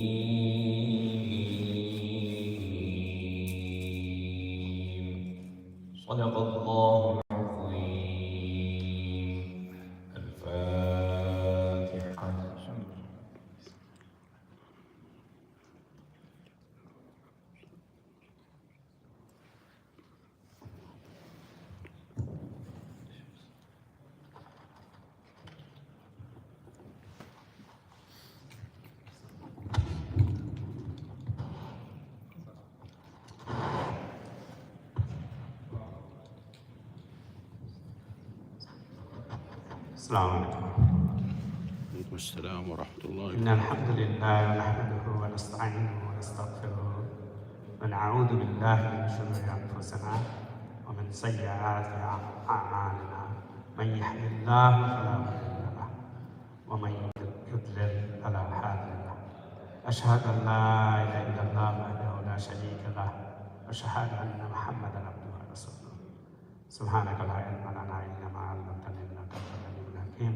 صدق الله العظيم. الفاتحة. السلام عليكم. عليكم السلام ورحمة الله إن الحمد لله نحمده ونستعينه ونستغفره ونعوذ بالله من شرور أنفسنا ومن سيئات أعمالنا. من يهد الله فلا مضل له ومن يضلل فلا هادي له. أشهد أن لا إله إلا الله وحده لا شريك له وأشهد أن محمدا عبده ورسوله. سبحانك لا علم لنا إلا ما علمتنا إنك أنت العليم الحكيم.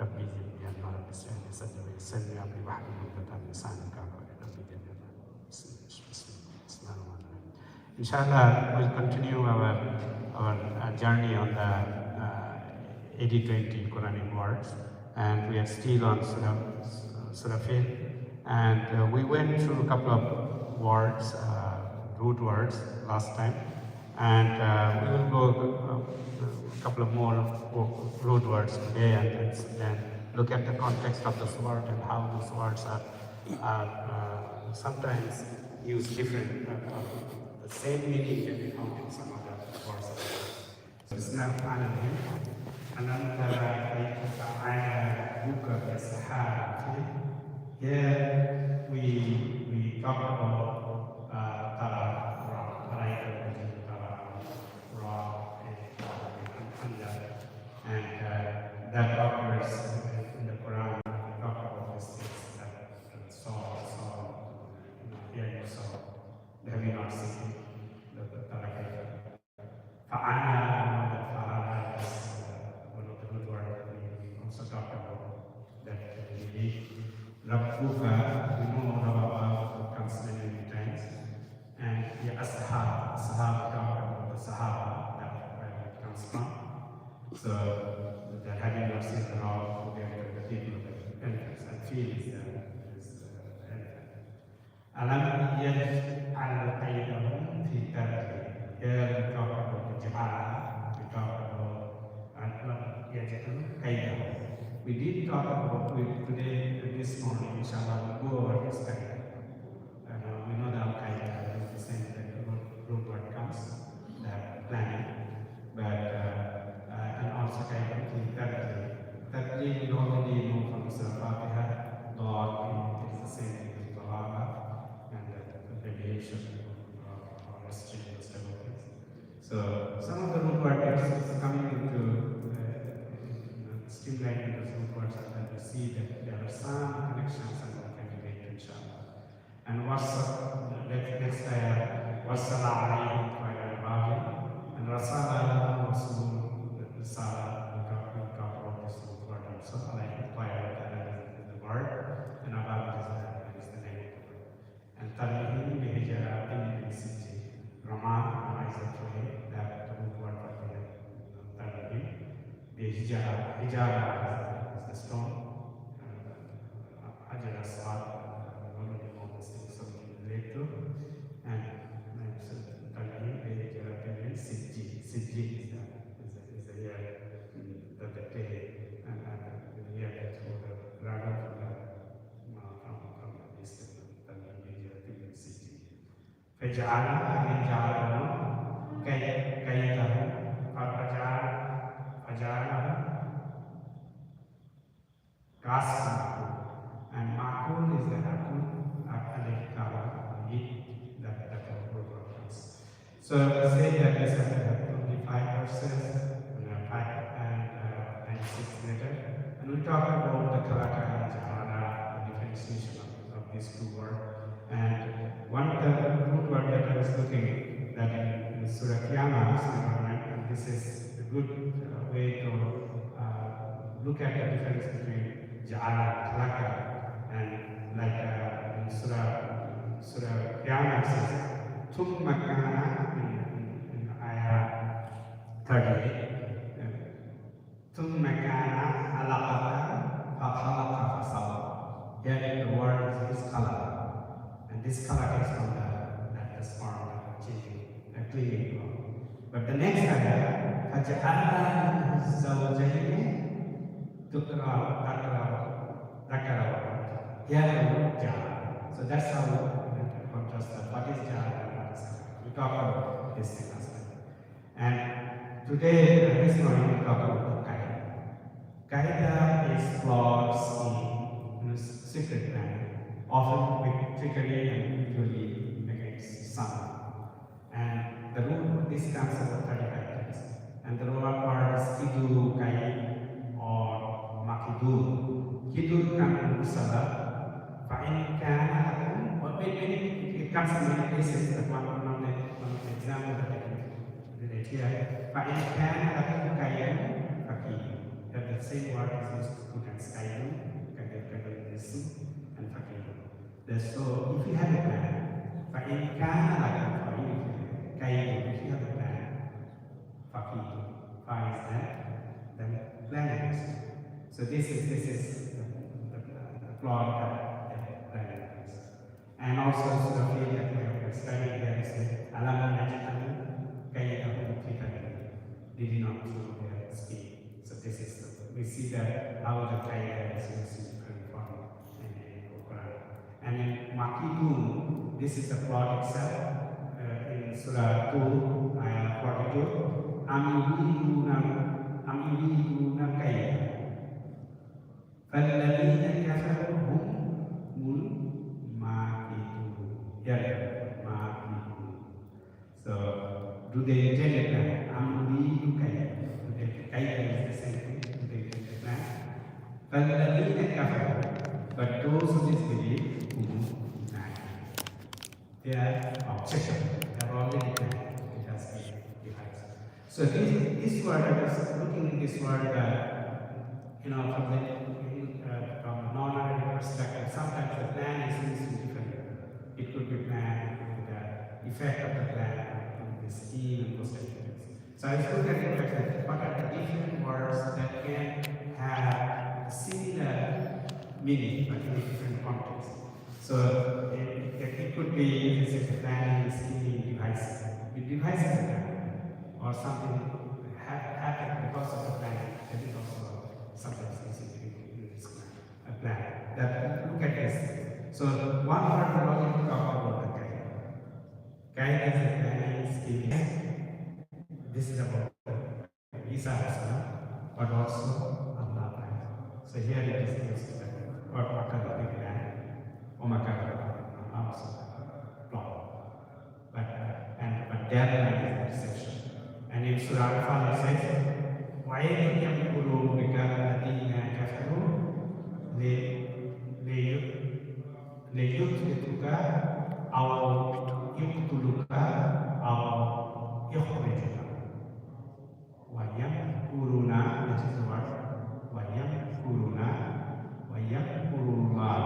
ربي زدني علما رب اشرح لي صدري ويسر لي أمري واحلل عقدة من لساني يفقهوا قولي. ربي زدني علما. بسم الله الرحمن الرحيم. Inshallah, we'll continue our journey on the 80-20 Quranic words, and we are still on Surah Fil, and we went through a couple of words, root words last time, and we will go a couple of more root words today, and then look at the context of this word and how those words are sometimes used different. The same meaning can be found in some other words. So it's not Bismillahirrahmanirrahim. Here we talk about Tara, Ra, and that occurs in the Quran. We talk about these things that saw, here you saw, have you not seen the Tara? Fa'ana, that Fa'ana is one of the good words we also talk about, that we Rabbuka, we know about comes many times, and the Ashab, we talk about the Sahaba, that where it comes from. So that having not seen the law, we are the people of the elephants, and feel is the elephant. Alam yaj'al qaydahum fi tadbir. Here we talk about the jihad, we talk about yaj'al qaydahum. We did talk about today, this morning, inshallah, we'll go over this qaida. We know that al-qaida is the same that root word comes, the planning, but and also qaida to tadbir. Tadbir we already know from Surah Fatiha, Dawah is the same thing as Dawah, and the abbreviation or restraint and several things. So some of the root words is coming into stimulating those root words, and then we see that there are some connections and we can relate to each other. And next ayah, Wassala alayhim khayra al-bahi, and Rasala Rasul, the Risala, we talk about this root word also, alayhim khayra is the word, and Abad is the name of the word. And Tarihim bihijaratin min sijji, Rama is actually that root word for Tarihim. Hijara is the stone. Ajara Swat, already know this thing, something related to. And Tarihim bihijaratin sijji. Sijji is the year that they pay, and the year that for the raga from this Tarihim bihijaratin sijji. Fajala again Jala Kayitahu Fajala Kasmaku, and Makul is the Akul Alif Kara, that programs. So say that this has 25 verses and 96 later, and we talk about the Kalaka and Jahara, the differentiation of these two words. And one of the root word that I was looking that in Surah Qiyamah, and this is a good way to look at the difference between Ja'ala and Khalaqa, and like in Surah Qiyamah says, Thumma kana in ayah 38, Thumma kana alaqatan fa khalaqa fa sawwa. Here the word is color, and this color is from the sperm changing, cleaning. But the next ayah, فَجَعَلْنَا الزَّوْجَيْنِ So that's how we contrast what is jhar and what is kala. We talk about this thing as well. And today, this morning, we talk about qaida. Qaida is flawed in secret planning, often with trickery and usually against some. And the rule, this comes about 35 times. And the rule word is kidu, kai, or makidu. Kidu comes in Musala. Fa'in kana, when it comes in many places, but one of the example that I can relate here. Fa'in kana kayan fakir. That the same word is used to put as kayan, and fakir. So if you have a plan, fa'in kana for you, kayan, if you have a plan, fakir, fa is that, then plan is. So this is the plot that plan is. And also Surah that we have studied here is Alam Naj'al Kaydahu fi Tadbir. Did not through their speed. So this is we see that how the Qayda is used in different form in the Quran. And in Makidun, this is the plot itself in Surah 2, ayah 42. Am yuriduna kayda. فَالَّذِينَ كَفَرُوا هُمُ الْمَاكِرُونَ. So, do they intend a plan? Do they kayda is the same thing? Do they intend a plan? فَالَّذِينَ كَفَرُوا. But those who disbelieve, they are objective. They are already planned. It has been devised. So this word, I was looking at this word, from a non-Arabic perspective, sometimes the plan is used differently. It could be planned with the effect of the plan, the scheme, and those kind of things. So I was looking at it, what are the different words that can have similar meaning but in different contexts. So it could be the planning, scheming, device. It devices the plan, or something happened because of the planning. That is also sometimes easy in this plan. That look at this. So one word we already talked about the guide. Guide is a planning, scheming. This is about Isa also, but also Allah. So here it is used or Makar plan, or Makar also plot. But there is a deception. And in Surah Al-Fal it says, وَإِنْ يَمْكُرُوا بِكَ الَّذِينَ كَفَرُوا لِيُثْبِتُكَ أَوْ يُقْتُلُكَ أَوْ يُخْرِجُكَ وَيَمْكُرُونَ, that is the word, وَيَمْكُرُونَ وَيَمْكُرُ اللَّهُ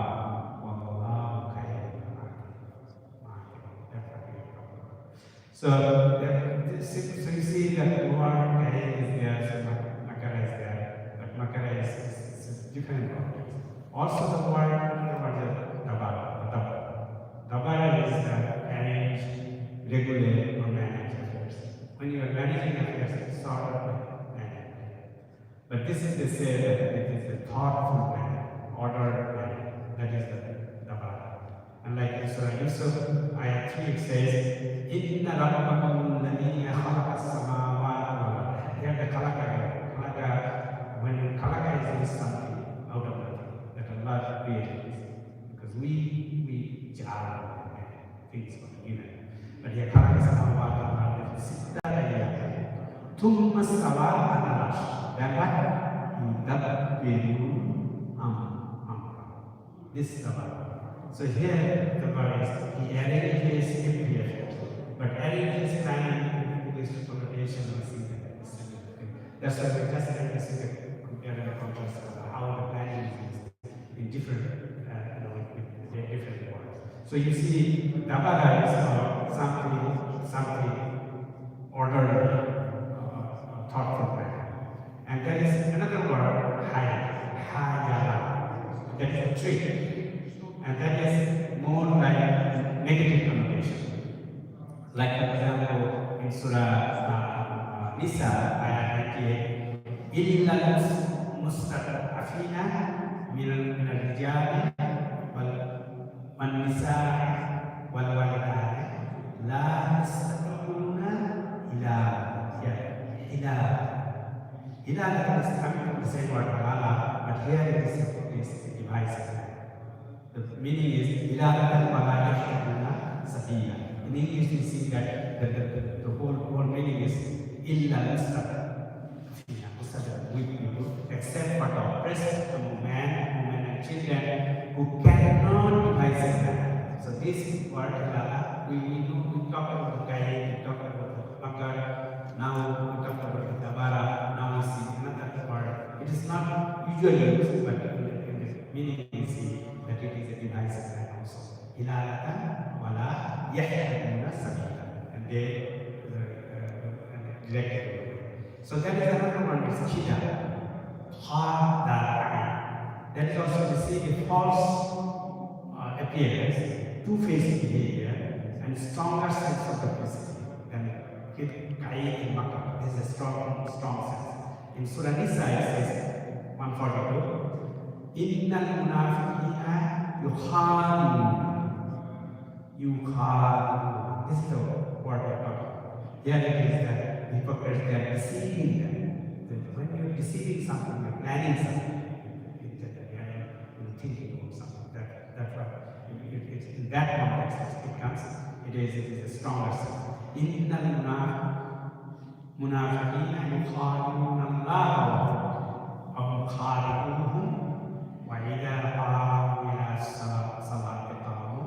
وَاللَّهُ خَيْرُ الْمَاكِرِينَ. So you see that the word is there, so Makara is there, but Makara is different context. Also the word Dabara is arrange, regulate, or manage affairs. When you are managing affairs, it's sort of like management. But this is to say that it is a thoughtful planning, ordered planning. That is the Dabara. And like in Surah Yusuf, ayah 3, it says, إِنَّ رَبَّكُمُ الَّذِي خَلَقَ السَّمَاوَاتِ وَالْأَرْضَ. Here the Khalaqa, when Khalaqa is something out of nothing, that Allah created this. Because we jar things for given. But here Khalaqa السَّمَاوَاتِ وَالْأَرْضَ سِتَّةَ أَيَّامٍ ثُمَّ اسْتَوَى عَلَى الْعَرْشِ. Then what? يُدَبِّرُ أَمْرَهُ. This is the word. So here the word is, he arranges every affairs. But arranges planning English connotation or something. That's why we just like to see the compare and contrast how the planning is used in different, with different words. So you see, Dabara is something orderly, thoughtful man. And there is another word, hayala, that is a trick. And that is more like negative connotation. Like for example, in Surah Nisa, ayat 98, illal mustad'afina minal rijali wal nisa'i wal walidati la yastati'una ila ila is coming from the same word halala, but here it is device. The meaning is ila wala yastati'una sabila. In English, you see that the whole meaning is illa weak people, except for the oppressed among men, women, and children who cannot devise a plan. So this word halala, we talk about the Kain, we talk about the Makar, now we talk about the Tabara, now we see another word. It is not usually used, but in the meaning we see that it is a device plan also. Hilalatan wala yahtaduna sabila, and they directed away. So that is another one, is kida, that is also to see a false appearance, two-faced behavior, and stronger sense of duplicity than Qaid in Makkah. This is a strong sense. In Surah Nisa it says 142, Innal munafiqina yukhadi'un. This is the word we're talking about. Here it is that hypocrites, they are deceiving them. When you're deceiving something, you're planning something, you're thinking about something. That's what it's in that context it comes. It is a stronger sense. Innal munafiqina yukhadi'una Allah wa hum khadi'uhum wa idha qamu ila salati qamu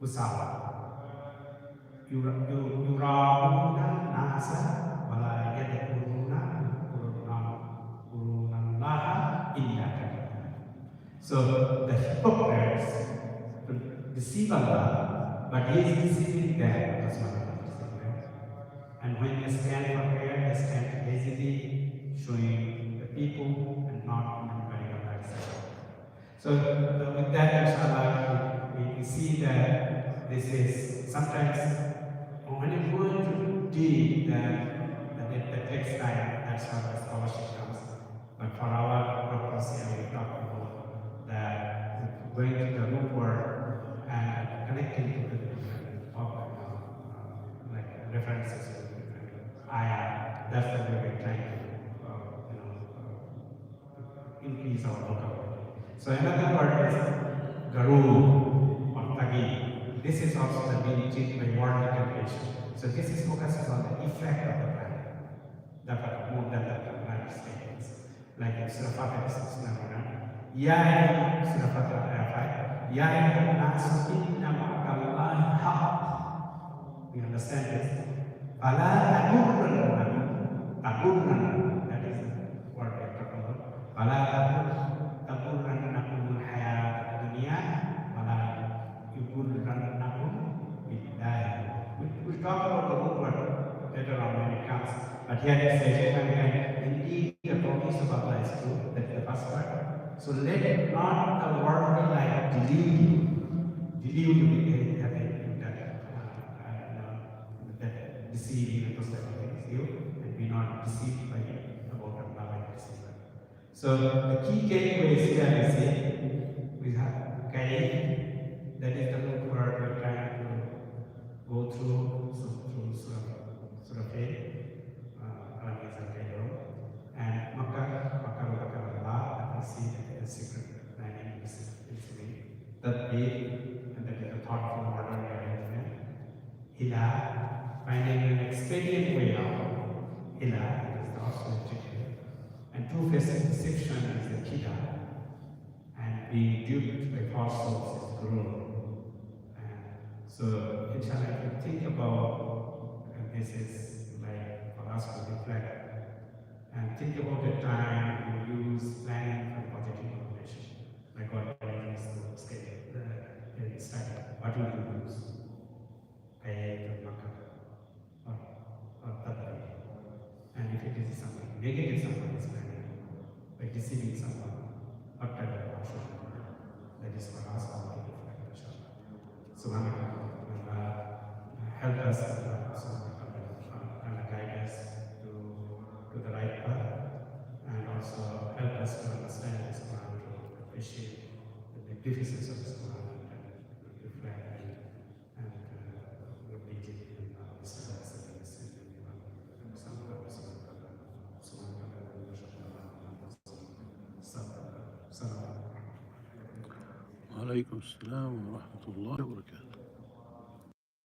kusala. Yura'una nasa wala yadkuruna qurunallaha illa qalila. So the hypocrites deceive Allah, but he is deceiving them. And when they stand for prayer, they stand lazily, showing the people and not remembering Allah. So with that, inshallah, we see that this is sometimes when you're going to deal, that takes time. That's how the scholarship comes. But for our purpose here, we talk about that going to the root word and connecting to the different like references to the different ayah. That's the way we're trying to increase our vocabulary. So another word is garur or tagi. This is also the being treated by worldly temptation. So this is focuses on the effect of the planet. That more than the planet statements. Like in Surah Fatir 6:9, Surah Fatir ayat 5, Ya ayyuhan nasu inna ma'adallahi haqq. We understand this. Fala tagurrannakum, that is the word we are talking about. Fala tagurrannakumul hayat dunya wala yugurrannakum billahi. We'll talk about the root word later on when it comes. But here it says, indeed the promise of Allah is true. That's the first word. So let not the worldly life delude you that deceiving and those type of things you, and be not deceived by about Allah and deceiver. So the key takeaways here we see we have Kaid, that is the root word we're trying to go through Surah Faith, and Makkah Allah, that we see that the secret planning is that big, and that is a thoughtful order arrangement. Hila, finding an expedient way out. Hila is the austerity, and two-faced deception is the kida, and being duped by false souls is guru. So, inshallah, if you think about, and this is like for us to reflect, and think about the time you use planning for positive motivation, like what is nothing to lose. Ayat or tadbir. And if it is something negative someone is planning, by deceiving someone, what type of action? That is for us all to reflect, inshallah. Subhanallah, help us and guide us to the right path, and also help us to understand this Quran, to appreciate the magnificence of this Quran, and reflect and repeat it in our listeners and listening. وعليكم السلام ورحمة الله وبركاته.